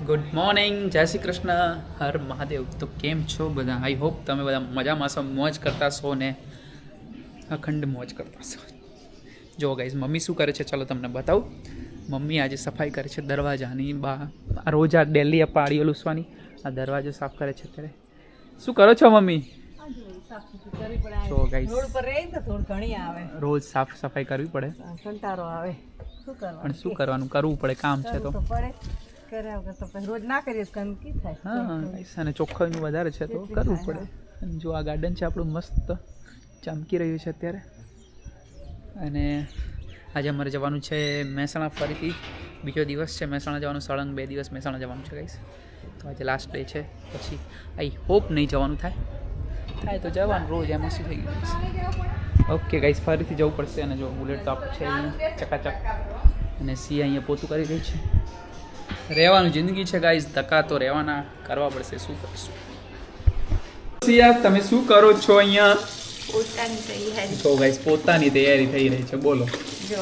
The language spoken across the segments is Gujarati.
ગુડ મોર્નિંગ, જય શ્રી કૃષ્ણ, હર મહાદેવ. તો કેમ છો બધા? આઈ હોપ તમે બધા મજામાં છો, મોજ કરતા છો ને અખંડ મોજ કરતા છો. જો ગાઈઝ મમ્મી શું કરે છે ચાલો તમને બતાવું. મમ્મી આજે સફાઈ કરે છે દરવાજાની. રોજ આ ડેલી પાળીઓ લૂસવાની, આ દરવાજો સાફ કરે છે. અત્યારે શું કરો છો મમ્મી? જો ગાઈઝ રોજ સાફ સફાઈ કરવી પડે, પણ શું કરવાનું, કરવું પડે, કામ છે તો. હા, અને ચોખ્ખાઈનું વધારે છે તો કરવું પડે. જો આ ગાર્ડન છે આપણું, મસ્ત ચમકી રહ્યું છે અત્યારે. અને આજે અમારે જવાનું છે મહેસાણા, ફરીથી બીજો દિવસ છે મહેસાણા જવાનું. સળંગ 2 દિવસ મહેસાણા જવાનું છે ગાઈસ. તો આજે લાસ્ટ ડે છે, પછી આઈ હોપ નહીં જવાનું થાય તો જવાનું. રોજ એમાં શું થઈ ગયું. ઓકે ગાઈસ, ફરીથી જવું પડશે. અને જો બુલેટ તો આપણું છે અહીંયા ચકાચક, અને સી અહીંયા પોતું કરી રહી છે. રહેવાનું જિંદગી છે ગાઈઝ, ધક્કા તો રહેવાના, કરવા પડશે, શું કરીશું. સિયા તમે શું કરો છો અહીંયા? પોતાની તૈયારી. તો ગાઈઝ પોતાની તૈયારી થઈ રહી છે. બોલો. જો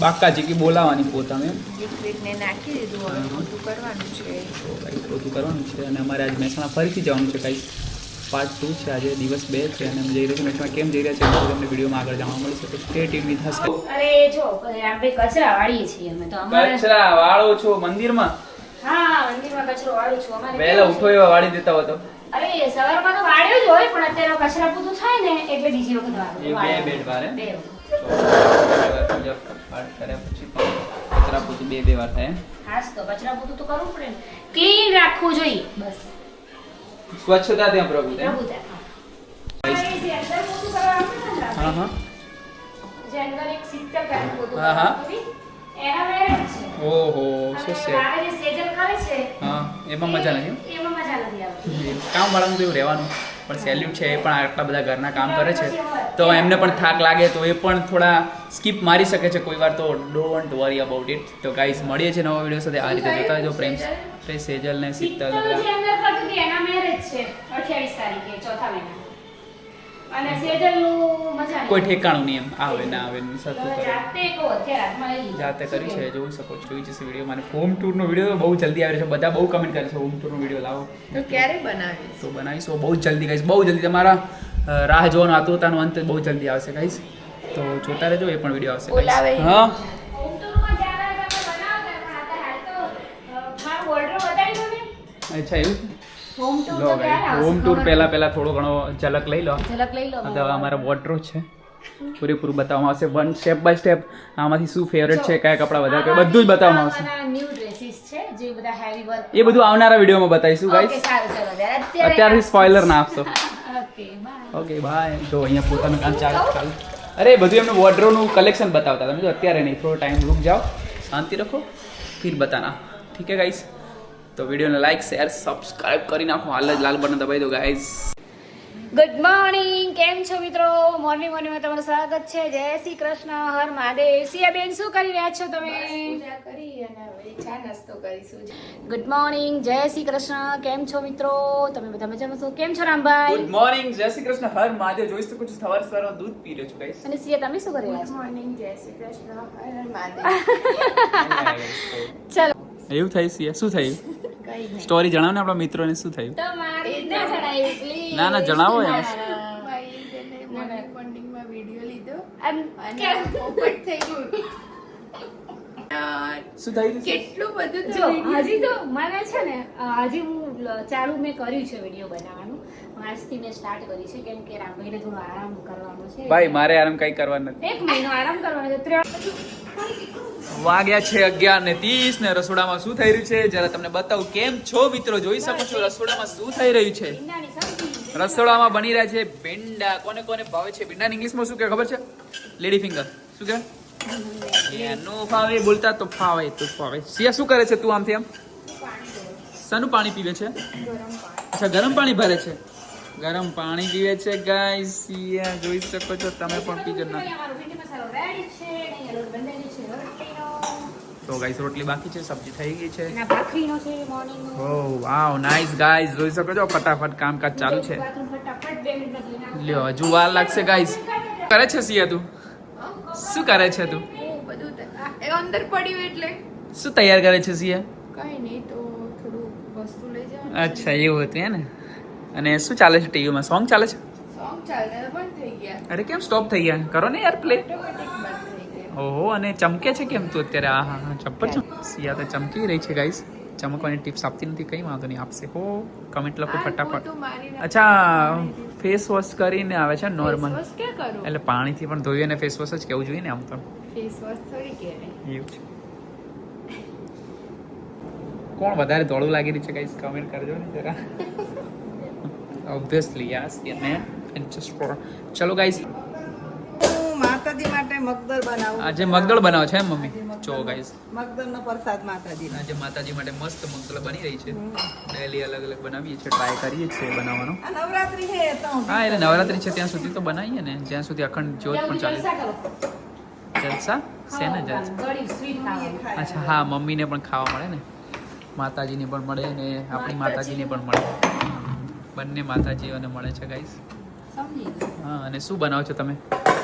બાકાજી કી બોલાવાની પોતાને લિક્વિડને નાખી દીધું, હવે પોતું કરવાનું છે. તો ગાઈઝ પોતું કરવાનું છે. અને અમારે આજે મહેસાણા ફરીથી જવાનું છે ગાઈઝ. પાર્ટ 2 છે આજે, દિવસ 2 છે. અને અમે જઈ રહ્યા છીએ મહેસાણા. કેમ જઈ રહ્યા છે તો તમને વિડીયોમાં આગળ જાણવા મળશે, તો સ્ટે ટ્યુન વિથ અસ. અરે જો આપણે કચરા વાળીએ છીએ અમે તો. અમારે કચરા વાળો છો મંદિરમાં? હા, મંદિરમાં કચરો વાળું છું. અમારે વહેલા ઉઠો એવા વાળી દેતા હો તો. અરે સવારમાં તો વાળ્યો જ હોય, પણ અત્યારે કચરા પૂતું થાય ને એટલે બીજી વખત વાળું. એ બે બેડ વારે બે કચરા પોતું બે વાર થાય. ખાસ તો કચરા પૂતું તો કરવું પડે ને, ક્લીન રાખવું જોઈએ બસ. સ્વચ્છતા ત્યાં પ્રભુતા. જે અંદર પોતું કરવા આપણે ને હા હા જે અંદર એક સિત્તર કાઢી પોતું હા, હા. એના મેરેજ છે. ઓહો શું છે. આ જે સેજલ કરે છે હા, એમાં મજા નથી. એમાં મજા નથી આવતી. કામ વાળાનું તો એવું રહેવાનું, પણ સેલ્યુટ છે. એ પણ આટલા બધા ઘરના કામ કરે છે તો એમને પણ થાક લાગે તો એ પણ થોડા સ્કીપ મારી શકે છે કોઈ વાર. તો ડોન્ટ વરી અબાઉટ ઇટ. તો ગાઈસ મળીએ છીએ નવા વિડીયો સાથે. આ રીતે જોતા જો પ્રેમ સેજલ ને શીતલ જે અંદર કરતી હતી એના મેરેજ છે 28 તારીખે, ચોથા મહિના. અને સેજલનું મજા કોઈ ઠેકાણું નહીં, એમ આવે ના આવે સરખું કરે. જાતે કહો અત્યારે હાથમાં લઈ લીધું. જાતે કરી છે, જોઈ શકો છો. જોઈ જશે વિડીયો. મને હોમ ટૂરનો વિડીયો બહુ જલ્દી આવે છે. બધા બહુ કમેન્ટ કરે છે હોમ ટૂરનો વિડીયો લાવો, તો ક્યારે બનાવીશ? તો બનાવીશું બહુ જલ્દી ગાઈસ, બહુ જલ્દી. તમારા રાહ જોવાનો આતુરતાનો અંત બહુ જલ્દી આવશે ગાઈસ. તો જોતા રહેજો, એ પણ વિડીયો આવશે બોલાવે. guys. હા હોમ ટૂરમાં જ્યારે તમે બનાવતા પણ અત્યારે હાલ તો મારું ઓર્ડર બતાવી દો ને. અચ્છા એવું. હોમ ટૂર લો તો ક્યારે ગાઈસ, આવશે? હોમ ટૂર પહેલા થોડો ઘણો ઝલક લઈ લો. ઝલક લઈ લો. હવે અમારા વોર્ડરોબ છે, પૂરેપૂરું બતાવવામાં આવશે. વન સ્ટેપ બાય સ્ટેપ આમાંથી શું ફેવરેટ છે, કયા કપડા વધારે પહેરે, બધું જ બતાવવામાં આવશે. ન્યૂ ડ્રેસીસ છે જે બધા હેવી વર્ક. એ બધું આવનારા વિડીયોમાં બતાવીશું ઓકે ગાઈસ. સારું, ચલો અત્યારથી સ્પોઇલર ના આપશો. Okay bye. Okay bye. જો અહીંયા પોતાનું કામ ચાલુ. અરે બધું એમને વોર્ડરોબનું કલેક્શન બતાવતા. તમે જો અત્યારે નહીં, થોડો ટાઈમ રૂક જાઓ, શાંતિ રખો, ફિર બતાના. ઠીક હે ગાઈસ. તો વિડીયોને લાઈક શેર સબસ્ક્રાઇબ કરી નાખો. હાલ જ લાલ બટન દબાવી દો ગાઈસ. ગુડ મોર્નિંગ, કેમ છો મિત્રો? મોર્નિંગમાં તમારું સ્વાગત છે. જય શ્રી કૃષ્ણ, હર મહાદેવ. સિયાબેન શું કરી રહ્યા છો તમે? પૂજા કરી અને હવે ચા નાસ્તો કરીશું. ગુડ મોર્નિંગ, જય શ્રી કૃષ્ણ, કેમ છો મિત્રો? તમે બધા મજામાં છો? કેમ છો રામભાઈ? ગુડ મોર્નિંગ, જય શ્રી કૃષ્ણ, હર મહાદેવ. જોઈ શકો છો સવારમાં દૂધ પી રહ્યો છું ગાઈસ. અને સિયા તમે શું કરી રહ્યા ગુડ છો? મોર્નિંગ, જય શ્રી કૃષ્ણ, હર મહાદેવ. ચલો એવું થઈ સિયા? શું થયું? કઈ નહીં. સ્ટોરી જણાવો ને આપણા મિત્રોને, શું થયું? તમારી ના જણાવી પ્લીઝ. ના જણાવો એમ. ભાઈ તેને મોર્નિંગમાં વિડિયો લીધો અને અને પોપટ થઈ ગયું. શું થયું? કેટલું બધું તો જો video હજી તો મને છે ને હજી હું ચાલુ મેં કર્યું છે વિડીયો બનાવવાનું. આજથી મેં સ્ટાર્ટ કર્યું છે કેમ કે રામભાઈને થોડો આરામ કરવાનો છે. ભાઈ મારે આરામ કઈ કરવાનું નથી. 1 મહિનો આરામ કરવાનો છે. 3 વાગ્યા છે 11:30 ને રસોડામાં શું થઈ રહ્યું છે જરા તમને બતાવું. કેમ છો મિત્રો? જોઈ શકો છો રસોડામાં શું થઈ રહ્યું છે. ભીંડાની સબ્જી. રસોડામાં બની રહ્યા છે ભીંડા. કોને કોને ભાવે છે ભીંડા? ઇંગ્લિશમાં શું કે ખબર છે? Lady finger. શું કે એનું ફાવે બોલતા તો ફાવે તો ફાવે. સિયા શું કરે છે તું? આમથી આમ શાનું પાણી પીવે છે? અચ્છા ગરમ પાણી ભરે છે. ગરમ પાણી પીવે છે ગાઈસ. સિયા જોઈ શકો છો, તમે પણ પીજો ના. અમારો ભીંડી મસાલો રેડી છે. અહીંયા લોટ બંધાઈ છે રોટલીનો. તો ગાઈસ રોટલી બાકી છે, સબ્જી થઈ ગઈ છે. અને આ ભાખરીનો છે મોર્નિંગનો. ઓહ વાવ નાઈસ ગાઈસ. જોઈ શકો છો ફટાફટ કામકાજ ચાલુ છે. ફટાફટ 2 મિનિટ લઈને લ્યો હજુ વાર લાગશે ગાઈસ. કરે છે સિયા તું? શું કરે છે તું? બધું અંદર પડ્યું એટલે શું તૈયાર કરે છે સિયા? કઈ નહીં તો થોડું વસ્તુ લઈ જવાનું અચ્છા એવું હતું હે ને. અને શું ચાલે છે ટીવીમાં? સોંગ ચાલે છે? સોંગ ચાલતા બંધ થઈ ગયા અરે કેમ સ્ટોપ થઈ ગયા? કરો ને યાર પ્લે. ઓટોમેટિક બંધ થઈ ગયા ઓહો, અને ચમકે છે કેમ તું અત્યારે? હા ચપ્પર છે. સિયા તો ચમકી રહી છે ગાઈસ. ચમકવાની ટિપ્સ આપતી નથી, કઈ વાંધો નહીં, આપશે. હો કમેન્ટ લખો ફટાફટ. પોતું મારીને અચ્છા, ફેસ વોશ કરીને આવે છે નોર્મલ, ફેસ વોશ ક્યાં કરું એટલે પાણીથી પણ ધોઈ અને ફેસ વોશ જ કેવું જોઈએ ને આમ તો. ફેસ વોશ થોડી કહેવાય એવું છે. કોણ વધારે ધોળું લાગી રહ્યું છે ગાઈસ? કમેન્ટ કરજો ને જરા. ઓબ્વિયસલી યસ ને જસ્ટ ફોર. ચલો ગાઈસ, હું માતાજી માટે મગદળ બનાવું આજે મગદળ બનાવો છે એમ મમ્મી? જો ગાઈસ, મગદળનો પ્રસાદ માતાજી આજે માતાજી માટે મસ્ત મગદળ બની રહી છે. ડેલી અલગ અલગ બનાવીએ છીએ, ટ્રાય કરીએ છીએ બનાવવાનો. આ નવરાત્રી છે તો હા, એટલે નવરાત્રી છે ત્યાં સુધી તો બનાવીએ ને, જ્યાં સુધી અખંડ જ્યોત પણ ચાલે. જલસા કરો. જલસા શેના જલસા? ગળ્યું સ્વીટ ખાવાનું. અચ્છા હા, મમ્મીને પણ ખાવા મળે ને, માતાજીને પણ મળે ને આપણી માતાજીને પણ મળે, બંને માતાજીઓને મળે છે ગાઈસ. સમજી ગઈ. હા, અને શું બનાવો છો તમે?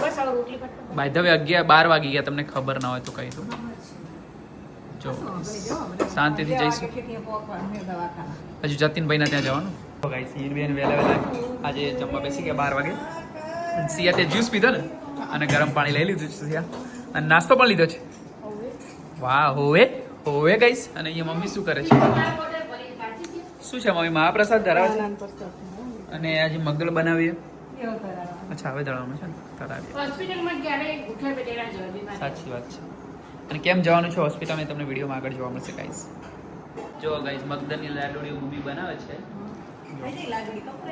બસ હવે રોટલી પટ્ટો. બાય ધ વે 12 વાગી ગયા, તમને ખબર ના હોય તો કહી દઉં. જો શાંતિથી જઈશું. હજુ જતીનભાઈના ત્યાં જવાનું. ગાઈસ, હીરબેન વહેલા આજે જમવા બેસી ગયા 12 વાગે. અને સિયા તે જ્યુસ પીધો ને, અને ગરમ પાણી લઈ લીધું છે સિયા, અને નાસ્તો પણ લીધો છે. વાહ, હોવે હોવે ગાઈસ. અને અહીંયા મમ્મી શું કરે છે? શું છે મમ્મી? મહાપ્રસાદ ધરાવે છે. અને આજે મગદળ બનાવીએ. અચ્છા, હવે દળવાનું છે ને, ધરાવીએ. હોસ્પિટલમાં ક્યારે ભૂખ્યા પેટે ના જવાય બીમાર. સાચી વાત છે. અને કેમ જવાનું છે હોસ્પિટલમાં તમને વિડીયોમાં આગળ જોવા મળશે ગાઈસ. જો ગાઈસ, મગદળની લાડુડી મમ્મી બનાવે છે.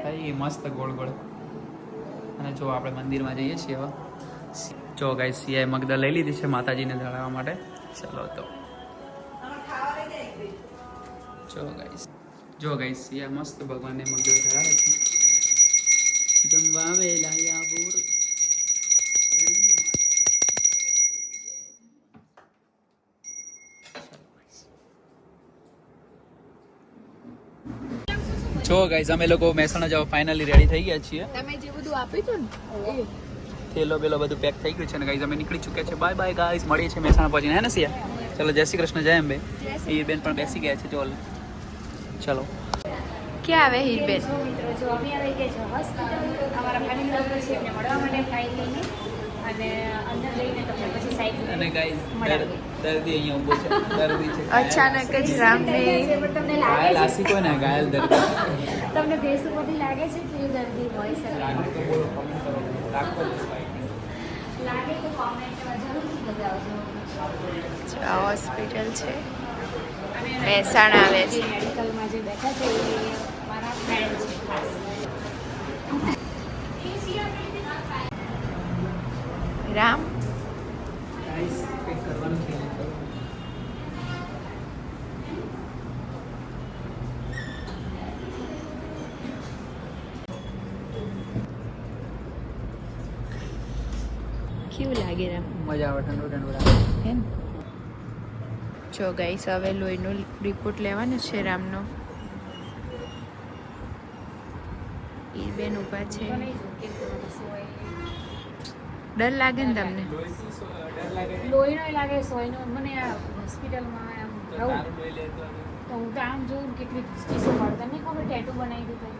ભાઈ મસ્ત ગોળ ગોળ. અને જો આપણે મંદિરમાં જઈએ છીએ હવે. જો ગાઈસ, સિયાએ મગદળ લઈ લીધી છે માતાજીને ધરાવવા માટે. ચલો તો જો ગાઈસ સિયા મસ્ત ભગવાનને મગદળ ધરાવે છે. જમવા વેલાયા બોર. જો ગાઈસ, અમે લોકો મહેસાણા જવા ફાઇનલી રેડી થઈ ગયા છીએ. તમે જે બધું આપ્યું હતું ને એ થેલો બેલો બધું પેક થઈ ગયું છે ને ગાઈસ, અમે નીકળી ચૂક્યા છે. બાય બાય ગાઈસ, મળીએ છીએ મહેસાણા પહોંચીને, હે ને સિયા? ચલો, જય શ્રી કૃષ્ણ, જય અંબે. એ બેન પણ બેસી ગયા છે. જો ચલો. ક્યાં આવે હીરબેન જો મિત્રો, જો અમે આવી ગયા છે હોસ્પિટલ. અમારા ફેમિલી ડોક્ટર છે, એમને મળવા માટે ફાઇલ લઈને, અને અંદર જઈને તમને પછી સાઈડ અને ગાઈસ, દર્દી અહીંયા ઊભો છે. દર્દી છે. અચાનક જ રામને પણ તમને ઘાયલ લાગે આશિક હોય ને, ઘાયલ દર્દી. છે, તમને ફેસ ઉપરથી લાગે છે કે એ દર્દી હોય શકે? લાગે તો બોલો, comment કરો. રાખો જ ભાઈ. લાગે તો કોમેન્ટમાં જરૂરથી બતાવજો. આ હોસ્પિટલ છે અને મહેસાણા આવે છે. જે મેડિકલમાં જે બેઠા છે એ મારા ફ્રેન્ડ છે ખાસ. રામ ગાઈસ, કંઈક કરવાનું છે. કેવું લાગે રામ? મજા આવે, ઠંડુ ઠંડુ લાગે. હે ને? જો ગાઈસ, હવે લોહીનો રિપોર્ટ લેવાનો છે રામનો. હીરબેન ઊભા છે. ડર લાગે ને તમને? લોહીનો લાગે, સોયનો. મને આ હોસ્પિટલમાં આમ રહું તો હું તો આમ જોઉં કેટલી ચીસો મળતા નહીં ખબર. ટેટુ બનાવી દીધું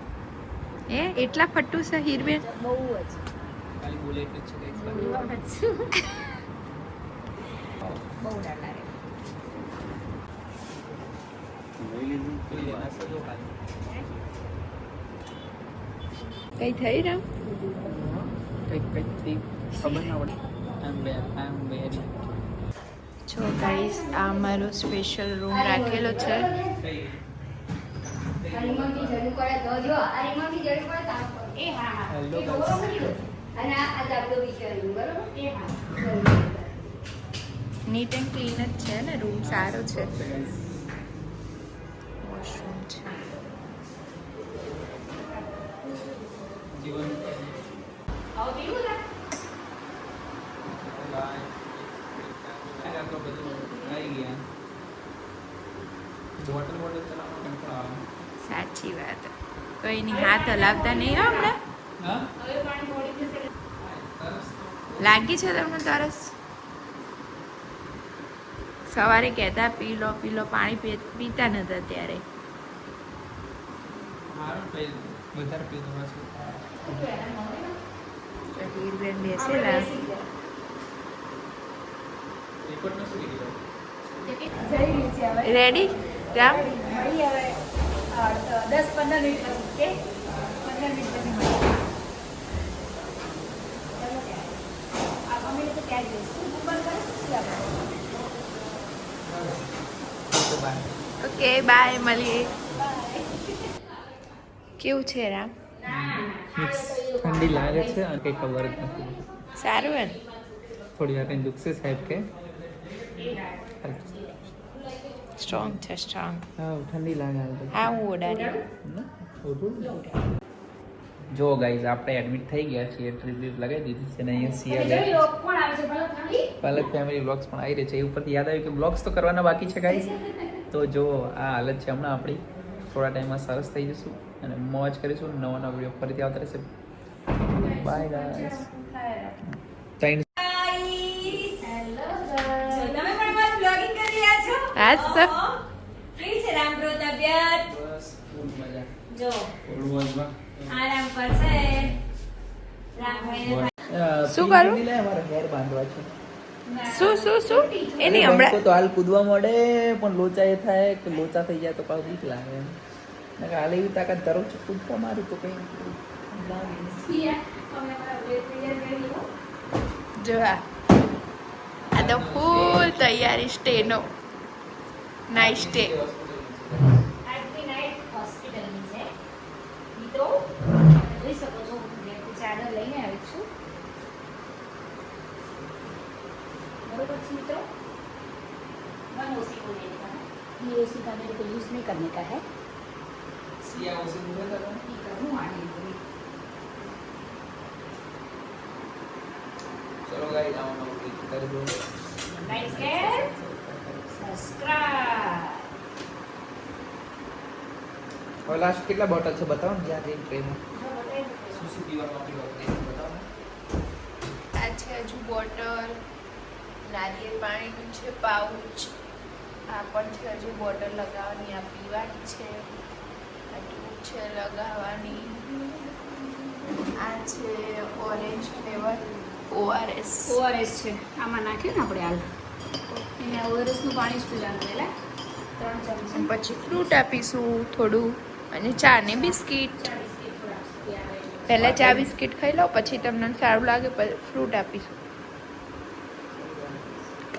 એ એટલા ફટ્ટું છે હીરબેન? બહુ જ. ખાલી બોલે એટલું જ છે ગાઈસ. બહુ ડર લાગે. કઈ થઈ રામ? કંઈક થઈ ખબર ના પડે. આઈ એમ વેરી. જો ગાઈસ, આ અમારો સ્પેશિયલ રૂમ રાખેલો છે. એ હા હા. હેલો નીટ એન્ડ ક્લીન જ છે ને, રૂમ સારો છે. વોશરૂમ છે. જીવન સાચી વાત. કઈ નહીં, હાથ હલાવતા નહીં હો હમણાં. લાગી છે તમને તરસ? સવારે કહેતા પી લો પાણી પીતા નતા ત્યારે. વધારે પીધું હીરબેન બેસેલા. રેડી રામ? 10-15 મિનિટ પછી, ઓકે? 15 મિનિટ પછી મળીએ. ચાલો ત્યારે. અમે તો ત્યાં જઈશું. બંધ કરે પછી આપણે. ઓકે બાય, મળીએ. કેવું છે રામ? ઠંડી લાગે છે અને કંઈ ખબર જ નથી. સારું હે ને? થોડી વાર કંઈ દુખશે સાહેબ કે સ્ટ્રોંગ છે સ્ટ્રોંગ. હા ઠંડી લાગે હા હું ઓડાડી. જો ગાઈઝ આપણે એડમિટ થઈ ગયા છીએ, ટ્રીપ લગાવી દીધી છે ને અહીંયા જોઈ સિયા લો, કોણ આવે છે? ભલે ખાલી. પાલક ફેમિલી બ્લોગ્સ પણ આવી રહી છે. એ ઉપરથી યાદ આવ્યું કે બ્લોગ્સ તો કરવાના બાકી છે ગાઈઝ. તો જો આ હાલત છે હમણાં આપણી. થોડા ટાઈમમાં સરસ થઈ જઈશું અને મોજ કરીશું. નવા નવા વિડીયો ફરીથી આવતા રહેશે. By guys. ચાઇનીઝ તમે પણ બસ બ્લોગિંગ કરી રહ્યા છો? હા તો કેવી છે રામપ્રો તબિયત? બસ ફૂલ મજા. જો થોડું મોજમાં. આરામ કરશે રામભાઈને. શું કરું? અમારે હેર બાંધવા છે. શું એની હમણાં તો હાલ કૂદવા મળે પણ લોચા એ થાય કે લોચા થઈ જાય તો પાછું બીક લાગે એમ. નકર હાલ એવી તાકાત ધરો છો કૂદવા મારું તો કંઈ જો આ તો ફૂલ તૈયારી સ્ટેનો. Nice stay. આજની નાઈટ હોસ્પિટલની છે. મિત્રો જોઈ શકો છો, હું ઘરેથી ચાદર લઈને આવી છું. बरोबर से मित्रों, 1 OC को लेने का है. ये OC का मेरे को यूज नहीं करने का है. સિયા ઓછી દૂર કરવાનું. ठीक है, हूँ आगे बोली. ચલો ગાઈસ આવવાનું ક્લિક કરી દો. Like share subscribe. હવે લાસ્ટ કેટલા બોટલ છે બતાવો ને જ્યાં જઈને ટ્રેનમાં जो बताए શું શું પીવાનું આપણી વાત બતાવો ને. આ છે હજુ બોટલ. નારિયેળ પાણીનું છે પાઉચ. આ પણ છે હજુ બોટલ લગાવવાની. આ પીવાની છે. આ ટ્યુબ છે લગાવવાની. આ છે ઓરેન્જ ફ્લેવર ORS. ORS છે. આમાં નાખ્યું ને આપણે હાલ. એને ORS નું પાણી જ પીવાનું પહેલા. 3 ચમચી. પછી ફ્રૂટ આપીશું થોડું અને ચા ને બિસ્કિટ. પહેલા ચા બિસ્કિટ ખાઈ લો પછી તમને સારું લાગે પછી ફ્રૂટ આપીશું.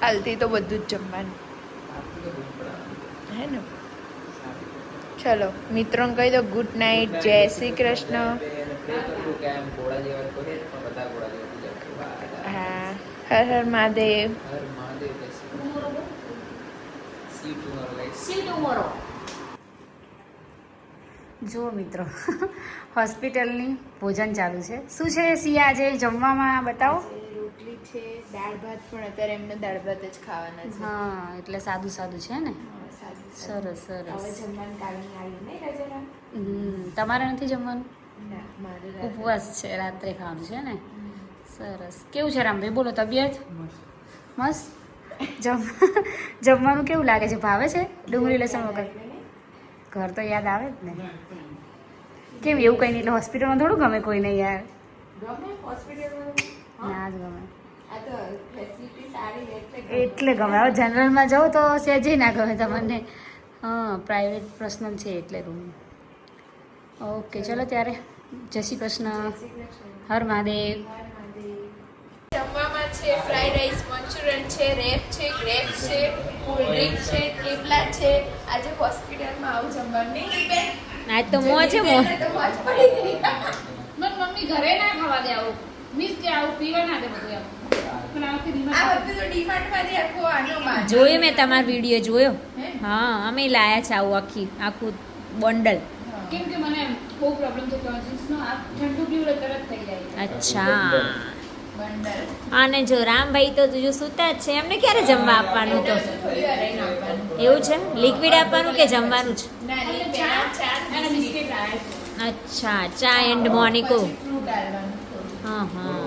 કાલથી તો બધું જ જમવાનું હે ને. ચલો મિત્રોને કહી દો ગુડ નાઇટ, જય શ્રી કૃષ્ણ. હા હર હર મહાદેવ. See tomorrow. જુઓ મિત્રો, હોસ્પિટલની ભોજન ચાલુ છે. શું છે સિયા આજે જમવામાં બતાવો. રોટલી છે, દાળ ભાત પણ અત્યારે એમને દાળ ભાત જ ખાવાના છે. હા એટલે સાદું સાદું છે ને. સરસ હવે સરસ. જમવાનું કાલની આવી નહીં રજરામ? તમારે નથી જમવાનું? ના મારે ઉપવાસ છે, રાત્રે ખાવાનું છે ને. સરસ. કેવું છે રામભાઈ, બોલો તબિયત? મસ્ત. જમવાનું કેવું લાગે છે, ભાવે છે ડુંગળી લસણ વગર? ઘર તો યાદ આવે જ ને. કેમ એવું કંઈ નહીં, એટલે હોસ્પિટલમાં થોડું ગમે કોઈને યાર. ગમે હોસ્પિટલમાં? ના જ ગમે. આ તો ફેસિલિટી સારી એટલે એટલે ગમે. હવે જનરલમાં જાઓ તો સહેજે ના ગમે તમને. હા પ્રાઇવેટ પર્સનલ છે એટલે રૂમ. ઓકે ચલો ત્યારે, જય શ્રી કૃષ્ણ, હર મહાદેવ. જમવામાં છે ફ્રાઈડ રાઈસ, મંચુરિયન છે, રેપ છે, ગ્રેપ્સ છે, કોલ્ડ ડ્રિંક છે, થેપલા છે. આજે હોસ્પિટલમાં આવું જમવાનું નહીં બેન? આજ તો મોજ છે, મોજ. તો મોજ પડી ગઈ. મમ્મી ઘરે ના ખાવા દે આવું, મીન્સ કે આવું પીવા ના દે બધું એમ. પણ આ વખતે આ બધું તો ડીમાર્ટમાંથી આખું આનો માં જોયો મેં તમારો વિડીયો જોયો. હે? હા અમે લાયા છે આવું આખું બંડલ. કેમ કે મને બહુ પ્રોબ્લેમ છે ટોન્સિલ્સનો. આ ઠંડુ પીવું તરત થઈ જાય. અચ્છા. બંડલ અને જો રામભાઈ તો જો સૂતા જ છે, એમને ક્યારે જમવા આપવાનું તો? થોડી વાર રહીને આપવાનું. એવું છે? લિક્વિડ આપવાનું કે જમવાનું જ? ના અને ચા ચા અને બિસ્કિટ બિસ્કિટ લાવ્યા છે. અચ્છા ચા એન્ડ મોર્નિકો. પછી ફ્રૂટ આલવાનું થોડું. હા હા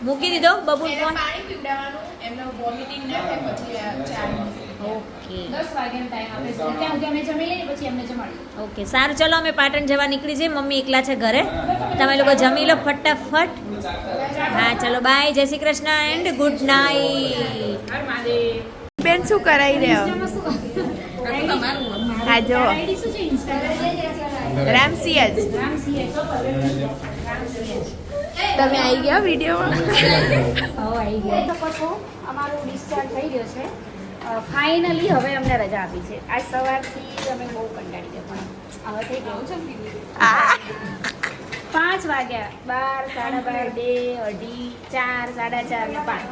મૂકી દીધો બબુલ એને ફોન. પાણી પીવડાવવાનું, એમને વોમિટિંગ ના થાય પછી આ ચા મળશે. ઓકે 10 વાગ્યાનો ટાઈમ આપે છે ત્યાં સુધી અમે જમી લઈએ પછી એમને જમાડીએ. ઓકે સારું, ચલો અમે પાટણ જવા નીકળી જઈએ. મમ્મી એકલા છે ઘરે, તમે લોકો જમી લો ફટાફટ. હા ચલો બાય, જય Shri Krishna and good night. હર મહાદેવ. બેન શું કરાવી રહ્યો? હા જો આઈડી શું છે ઇન્સ્ટાગ્રામ? રામસિંહ જ. તમે આવી ગયા વિડીયોમાં? આવી ગયા તો પછી અમારું ડિસ્ચાર્જ થઈ ગયો છે ફાઇનલી. હવે અમને રજા આપી છે. આજ સવારથી અમે બહુ કંટાળી ગયા પણ હવે થઈ ગયું છે. 5 વાગ્યા, 12, 12:30, 2:30, 4, 4:30 ને 5.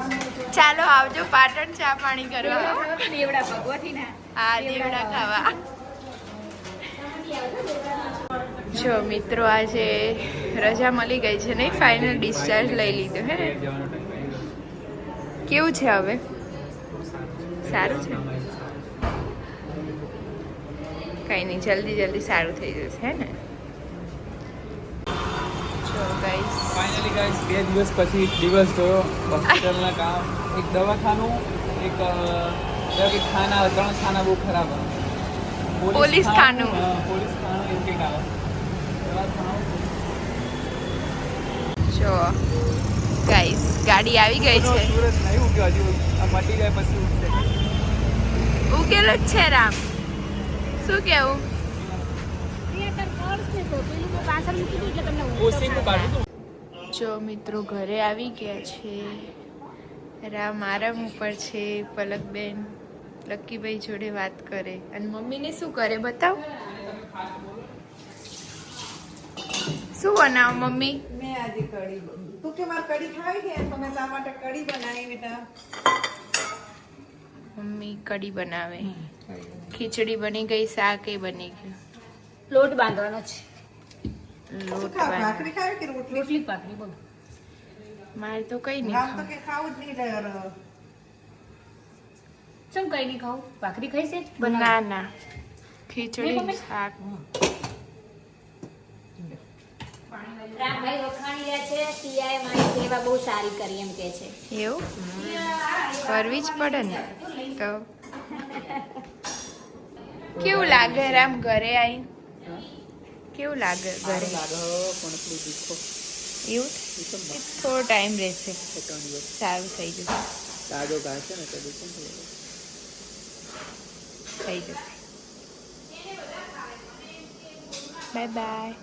ચાલો આવજો પાટણ ચા પાણી કરવા. દેવડા ભગવતીના. હા દેવડા ખાવા. જો મિત્રો આજે રજા મળી ગઈ છે ને, ફાઇનલ ડિસ્ચાર્જ લઈ લીધો હે ને? કેવું છે હવે? સારું છે? કઈ નહીં, જલ્દી જલ્દી સારું થઈ જશે હે ને? જો ગાઈસ ફાઇનલી ગાઈસ 2 દિવસ પછી દિવસ જોયો હોસ્પિટલના કામ, એક દવાખાનું, એક ખાના, 3 ખાના બહુ ખરાબ હતા. પોલીસ ખાનું. હા, પોલીસ ખાનું એવું કંઈક આવે. એવા ખાનું. જો ગાઈસ ગાડી આવી ગઈ છે. સુરત નહીં ઉગ્યો હજુ, આ મટી જાય પછી ઉગશે. ઉકેલો જ છે રામ. શું કેવું? ઓશિંગ કાઢું. જો મિત્રો ઘરે આવી ગયા છે. રામ આરામ ઉપર છે, પલકબેન લક્કીભાઈ જોડે વાત કરે અને મમ્મીને શું કરે બતાવ. શું બનાવ મમ્મી? મેં આજે કઢી તું કે મારે કઢી ખાવી છે તો મેં તારા માટે કઢી બનાવી બેટા. મમ્મી કઢી બનાવે, ખીચડી બની ગઈ, શાક એ બની ગયું. લોટ બાંધવાનો છે. લોટ ખા બાંધ. ભાખરી ખાવી કે રોટલી? રોટલી પાકડી બોલો. મારે તો કઈ નહીં રામ તો ખાવું. કે ખાવું જ નહીં રહ્યો. ચમ કઈ નહીં ખાવું? ભાખરી ખાઈ છે ના ના, ખીચડી મમ્મી? શાક. રામભાઈ વખાણી રહ્યા છે, સિયાએ મારી સેવા બહુ સારી કરી એમ કે છે. એવું કરવી જ પડે ને તો. કેવું લાગે રામ ઘરે આવીને? કેવું લાગે ઘરે? લાગે પણ થોડું દુખો. એવું થોડો ટાઈમ રહેશે, 3 દિવસ સારું થઈ જશે. તાજો ઘાસ છે ને તો દુખો ને થોડું. થઈ જશે. Bye bye.